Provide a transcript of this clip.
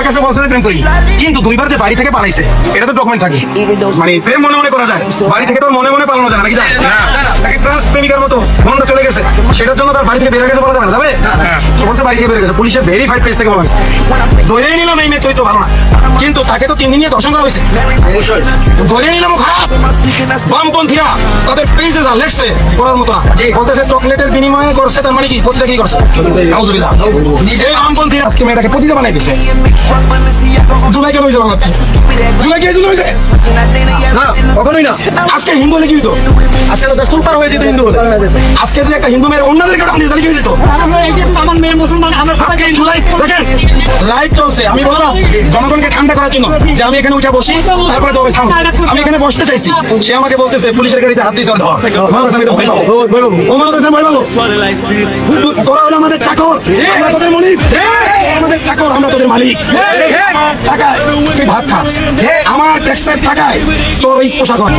আমার কাছে বলছে যে প্রেম করি, কিন্তু দুইবার যে বাড়ি থেকে পালাইছে এটা তো ডকুমেন্ট থাকে। মানে প্রেম মনে মনে করা যায়, বাড়ি থেকে তো মনে মনে পালানো যায় নাকি? যায় তাকে ট্রান্স প্রেমিকার মতো বন্ধ চলে গেছে, সেটার জন্য তার বাড়ি থেকে বের হয়ে গেছে বলা যাবে না? যাবে? তো বলছে বাড়ি থেকে বের হয়ে গেছে, পুলিশের ভেরিফাইড পেজ থেকে বলা হয়েছে। ধরেই নিলাম এই মেয়ে চরিত্র ভালো না, কিন্তু তাকে তো 3 দিন নিয়ে দর্শন করা হয়েছে। ধরে নিলাম খারাপ। বামপন্থীরা তাদের পেজে যা লেখছে করার মতো না, বলতেছে চকলেটের বিনিময়ে করছে, তার মানে কি প্রতিটা কি করছে? নাউজুবিল্লাহ। নিজে বামপন্থীরা আজকে মেয়েটাকে প্রতিটা বানাই দিচ্ছে। জুলাই কেন হয়েছে বাংলাতে? জুলাই কে জুলাই হয়েছে? না, কখনোই না। আজকে হিন্দু হলে কি হতো? আজকে তো দস্তুর পার হয়ে যেত হিন্দু হলে। আজকে যে একটা হিন্দু মেয়ের অন্যদেরকে টান দিয়ে তাহলে কি হয়ে যেত? আমার মেয়ে মুসলমান, আমরা আজকে জুলাই দেখেন লাইভ চলছে, আমি বললাম জনগণকে ঠান্ডা করার জন্য যে আমি এখানে উঠে বসি, তারপরে তো থাম। আমি এখানে বসতে চাইছি, সে আমাকে বলতেছে পুলিশের গাড়িতে হাত দিয়েছে, ধর। আমি তো ভয় পাবো। ও মনে করছে ভয় পাবো? তোরা হলো আমাদের চাকর, আমরা তোদের মালিক। আমাদের চাকর, আমরা তোদের মালিক। টাকায় তুই ভাত খাস, আমার ট্যাক্সের টাকায় তোর এই পোশাক হয়।